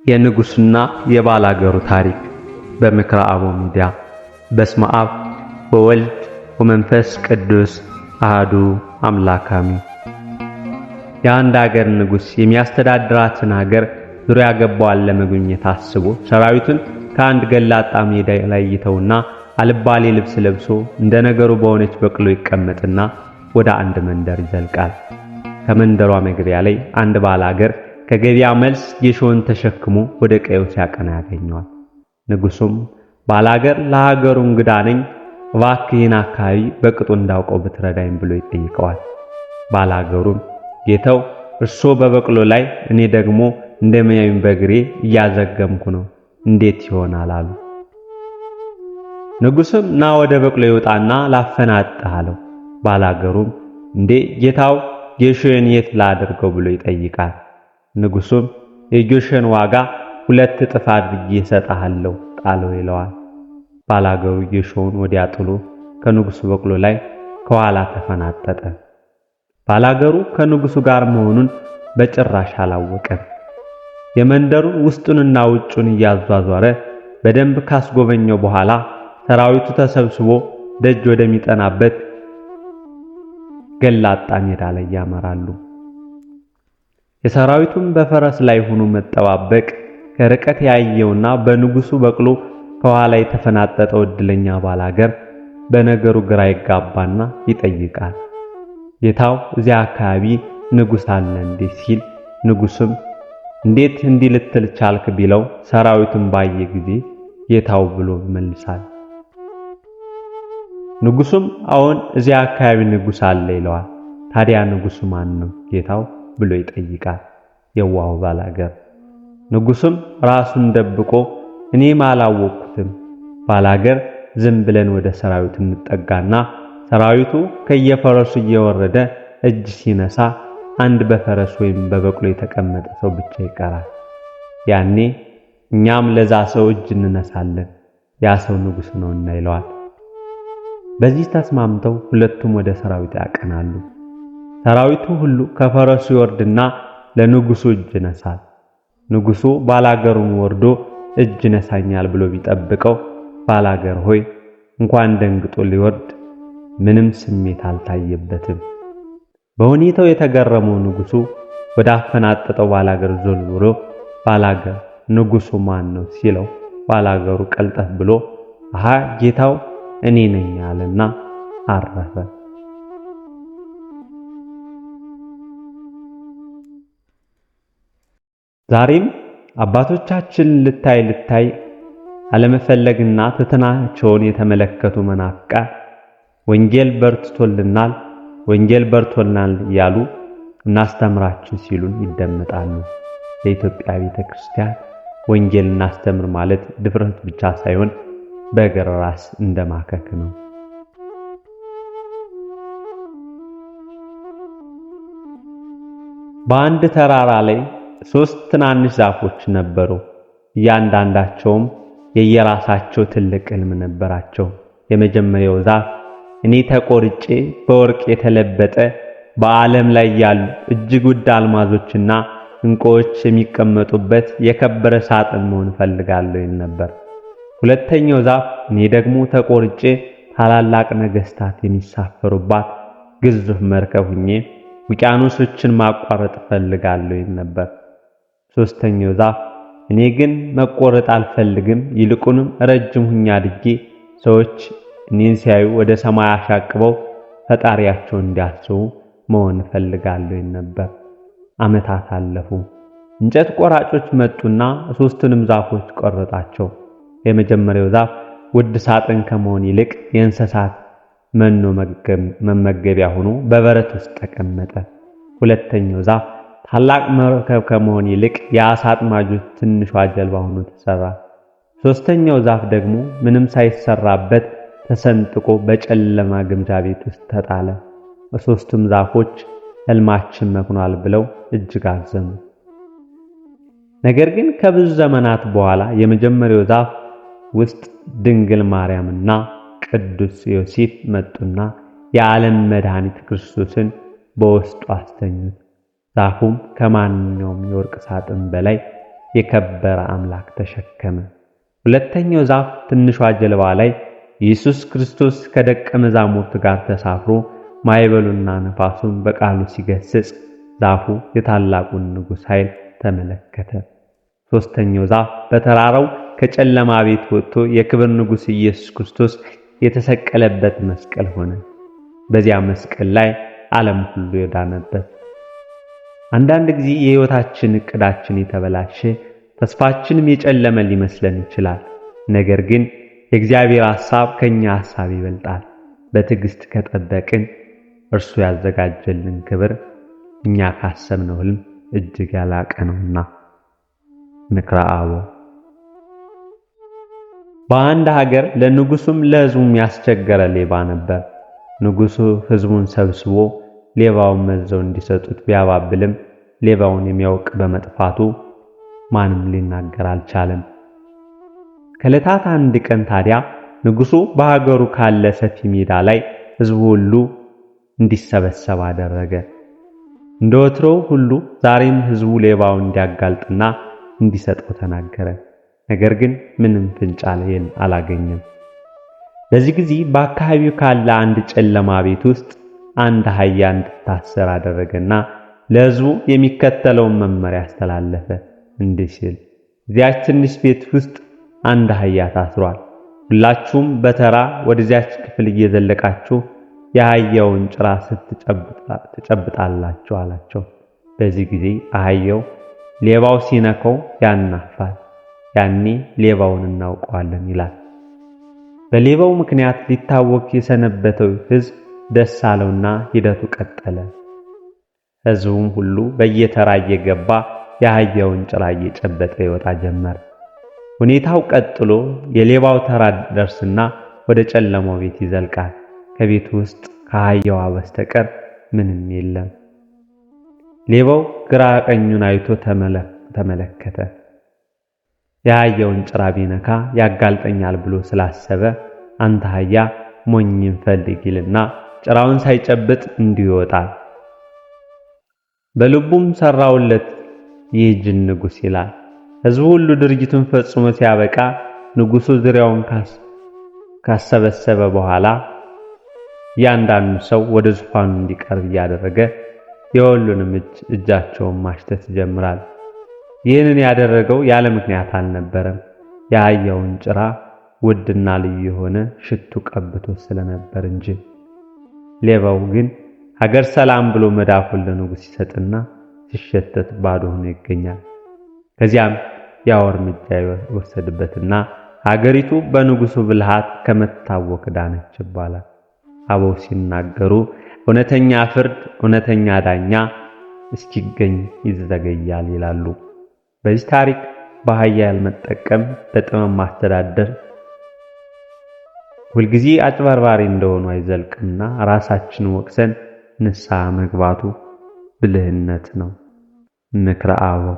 የንጉስና የባላገሩ ታሪክ በምክረ አበው ሚዲያ። በስመ አብ ወወልድ ወመንፈስ ቅዱስ አሐዱ አምላክ አሜን። የአንድ ሀገር ንጉስ የሚያስተዳድራትን ሀገር ዙሪያ ገባዋን ለመጎብኘት አስቦ ሰራዊቱን ከአንድ ገላጣ ሜዳ ላይ ይተውና አልባሌ ልብስ ለብሶ እንደ ነገሩ በሆነች በቅሎ ይቀመጥና ወደ አንድ መንደር ይዘልቃል። ከመንደሯ መግቢያ ላይ አንድ ባላገር ከገበያ መልስ ጌሾን ተሸክሞ ወደ ቀየው ሲያቀና ያገኘዋል። ንጉሱም ባላገር ለሀገሩ እንግዳ ነኝ፣ እባክህን አካባቢ በቅጡ እንዳውቀው ብትረዳኝ ብሎ ይጠይቀዋል። ባላገሩም ጌታው እርሶ በበቅሎ ላይ እኔ ደግሞ እንደሚያዩኝ በግሬ እያዘገምኩ ነው፣ እንዴት ይሆናል አሉ። ንጉሱም ና ወደ በቅሎ ይውጣና ላፈናጥህ አለው። ባላገሩም እንዴ ጌታው ጌሾን የት ላድርገው ብሎ ይጠይቃል። ንጉሱም የጌሾን ዋጋ 2 እጥፍ አድርጌ እሰጥሃለሁ ጣለው ይለዋል። ባላገሩ ጌሾውን ወዲያ ጥሎ ከንጉሱ በቅሎ ላይ ከኋላ ተፈናጠጠ። ባላገሩ ከንጉሱ ጋር መሆኑን በጭራሽ አላወቀም። የመንደሩን ውስጡንና ውጩን እያዟዟረ በደንብ ካስጎበኘው በኋላ ሰራዊቱ ተሰብስቦ ደጅ ወደሚጠናበት ገላጣ ሜዳ ላይ ያመራሉ። የሰራዊቱም በፈረስ ላይ ሆኖ መጠባበቅ ከርቀት ያየውና በንጉሱ በቅሎ ከኋላ የተፈናጠጠው እድለኛ ባላገር በነገሩ ግራ ይጋባና ይጠይቃል። ጌታው እዚያ አካባቢ ንጉስ አለ እንዴ ሲል ንጉስም እንዴት እንዲህ ልትል ቻልክ ቢለው ሰራዊቱን ባየ ጊዜ ጌታው ብሎ ይመልሳል። ንጉሱም አሁን እዚያ አካባቢ ንጉስ አለ ይለዋል። ታዲያ ንጉሱ ማን ነው ጌታው ብሎ ይጠይቃል የዋሁ ባላገር። ንጉሱም ራሱን ደብቆ እኔም አላወቅኩትም። ባላገር ዝም ብለን ወደ ሰራዊቱ እንጠጋና ሰራዊቱ ከየፈረሱ እየወረደ እጅ ሲነሳ አንድ በፈረስ ወይም በበቅሎ የተቀመጠ ሰው ብቻ ይቀራል። ያኔ እኛም ለዛ ሰው እጅ እንነሳለን፣ ያ ሰው ንጉስ ነውና ይለዋል። በዚህ ተስማምተው ሁለቱም ወደ ሰራዊቱ ያቀናሉ። ሰራዊቱ ሁሉ ከፈረሱ ይወርድና ለንጉሱ እጅ ነሳል። ንጉሱ ባላገሩን ወርዶ እጅ ነሳኛል ብሎ ቢጠብቀው ባላገር ሆይ እንኳን ደንግጦ ሊወርድ ምንም ስሜት አልታየበትም። በሁኔታው የተገረመው ንጉሱ ወደ አፈናጠጠው ባላገር ዞር ብሎ ባላገር ንጉሱ ማን ነው ሲለው ባላገሩ ቀልጠፍ ብሎ አሃ ጌታው እኔ ነኝ አለና አረፈ። ዛሬም አባቶቻችን ልታይ አለመፈለግና ትሕትናቸውን የተመለከቱ መናፍቃን ወንጌል በርቶልናል ያሉ እናስተምራችሁ ሲሉን ይደመጣሉ። የኢትዮጵያ ቤተክርስቲያን ወንጌል እናስተምር ማለት ድፍረት ብቻ ሳይሆን በእግር ራስ እንደማከክ ነው። በአንድ ተራራ ላይ 3 ትናንሽ ዛፎች ነበሩ። እያንዳንዳቸውም የየራሳቸው ትልቅ ሕልም ነበራቸው። የመጀመሪያው ዛፍ እኔ ተቆርጬ በወርቅ የተለበጠ በዓለም ላይ ያሉ እጅግ ውድ አልማዞችና ዕንቁዎች የሚቀመጡበት የከበረ ሳጥን መሆን እፈልጋለሁ ይል ነበር። ሁለተኛው ዛፍ እኔ ደግሞ ተቆርጬ ታላላቅ ነገስታት የሚሳፈሩባት ግዙፍ መርከብ ሆኜ ውቅያኖሶችን ማቋረጥ እፈልጋለሁ ይል ነበር። ሶስተኛው ዛፍ እኔ ግን መቆረጥ አልፈልግም፣ ይልቁንም ረጅም ሆኜ አድጌ ሰዎች እኔን ሲያዩ ወደ ሰማይ አሻቅበው ፈጣሪያቸውን እንዲያስቡ መሆን እፈልጋለሁ ይል ነበር። ዓመታት አለፉ። እንጨት ቆራጮች መጡና 3ቱንም ዛፎች ቆረጣቸው። የመጀመሪያው ዛፍ ውድ ሳጥን ከመሆን ይልቅ የእንስሳት መኖ መመገቢያ ሆኖ በበረት ውስጥ ተቀመጠ። ሁለተኛው ዛፍ ታላቅ መርከብ ከመሆን ይልቅ የዓሣ አጥማጆች ትንሿ ጀልባ ሆኖ ተሰራ። ሶስተኛው ዛፍ ደግሞ ምንም ሳይሰራበት ተሰንጥቆ በጨለማ ግምጃ ቤት ውስጥ ተጣለ። በሶስቱም ዛፎች ሕልማችን መክኗል ብለው እጅግ አዘኑ። ነገር ግን ከብዙ ዘመናት በኋላ የመጀመሪያው ዛፍ ውስጥ ድንግል ማርያምና ቅዱስ ዮሴፍ መጡና የዓለም መድኃኒት ክርስቶስን በውስጡ አስተኙት። ዛፉም ከማንኛውም የወርቅ ሳጥን በላይ የከበረ አምላክ ተሸከመ። ሁለተኛው ዛፍ ትንሿ ጀልባ ላይ ኢየሱስ ክርስቶስ ከደቀ መዛሙርት ጋር ተሳፍሮ ማዕበሉና ነፋሱን በቃሉ ሲገስጽ ዛፉ የታላቁን ንጉሥ ኃይል ተመለከተ። ሦስተኛው ዛፍ በተራራው ከጨለማ ቤት ወጥቶ የክብር ንጉሥ ኢየሱስ ክርስቶስ የተሰቀለበት መስቀል ሆነ። በዚያ መስቀል ላይ ዓለም ሁሉ የዳነበት። አንዳንድ ጊዜ የሕይወታችን ዕቅዳችን የተበላሸ ተስፋችንም የጨለመ ሊመስለን ይችላል። ነገር ግን የእግዚአብሔር ሐሳብ ከኛ ሐሳብ ይበልጣል። በትዕግስት ከጠበቅን እርሱ ያዘጋጀልን ክብር እኛ ካሰብነው ሕልም እጅግ ያላቀ ነውና። ምክረ አበው። በአንድ ሀገር ለንጉሱም ለሕዝቡም ያስቸገረ ሌባ ነበር። ንጉሱ ሕዝቡን ሰብስቦ ሌባውን መዘው እንዲሰጡት ቢያባብልም ሌባውን የሚያውቅ በመጥፋቱ ማንም ሊናገር አልቻለም። ከዕለታት አንድ ቀን ታዲያ ንጉሱ በሀገሩ ካለ ሰፊ ሜዳ ላይ ሕዝቡ ሁሉ እንዲሰበሰብ አደረገ። እንደ ወትሮው ሁሉ ዛሬም ሕዝቡ ሌባውን እንዲያጋልጥና እንዲሰጠው ተናገረ። ነገር ግን ምንም ፍንጭ አላገኘም። በዚህ ጊዜ በአካባቢው ካለ አንድ ጨለማ ቤት ውስጥ አንድ አህያ እንድታሰር አደረገና ለሕዝቡ የሚከተለውን መመሪያ አስተላለፈ እንዲህ ሲል፣ እዚያች ትንሽ ቤት ውስጥ አንድ አህያ ታስሯል። ሁላችሁም በተራ ወደዚያች ክፍል እየዘለቃችሁ የአህያውን ጭራ ትጨብጣላችሁ አላቸው። በዚህ ጊዜ አህያው ሌባው ሲነካው ያናፋል። ያኔ ሌባውን እናውቀዋለን ይላል። በሌባው ምክንያት ሊታወክ የሰነበተው ሕዝብ ደስ አለውና ሂደቱ ቀጠለ። ሕዝቡም ሁሉ በየተራ እየገባ የአህያውን ጭራ እየጨበጠ ይወጣ ጀመር። ሁኔታው ቀጥሎ የሌባው ተራ ደርስና ወደ ጨለማው ቤት ይዘልቃል። ከቤቱ ውስጥ ከአህያዋ በስተቀር ምንም የለም። ሌባው ግራ ቀኙን አይቶ ተመለከተ። የአህያውን ጭራ ቢነካ ያጋልጠኛል ብሎ ስላሰበ አንተ አህያ ሞኝን ፈልግ ይልና ጭራውን ሳይጨብጥ እንዲሁ ይወጣል። በልቡም ሰራውለት ይህ ጅን ንጉሥ ይላል። ሕዝቡ ሁሉ ድርጊቱን ፈጽሞ ሲያበቃ ንጉሡ ዙሪያውን ካሰበሰበ በኋላ እያንዳንዱ ሰው ወደ ዙፋኑ እንዲቀርብ እያደረገ የሁሉንም እጃቸውን ማሽተት ይጀምራል። ይህንን ያደረገው ያለ ምክንያት አልነበረም። የአህያውን ጭራ ውድና ልዩ የሆነ ሽቱ ቀብቶ ስለነበር እንጂ። ሌባው ግን ሀገር ሰላም ብሎ መዳፉን ለንጉሥ ይሰጥና ሲሸተት ባዶ ሆኖ ይገኛል። ከዚያም ያው እርምጃ ይወሰድበትና ሀገሪቱ በንጉሡ ብልሃት ከመታወክ ዳነች ይባላል። አበው ሲናገሩ እውነተኛ ፍርድ፣ እውነተኛ ዳኛ እስኪገኝ ይዘገያል ይላሉ። በዚህ ታሪክ በአህያ ያልመጠቀም በጥበብ ማስተዳደር ሁልጊዜ አጭበርባሪ እንደሆኑ አይዘልቅምና ራሳችንን ወቅሰን ንስሐ መግባቱ ብልህነት ነው። ምክረ አበው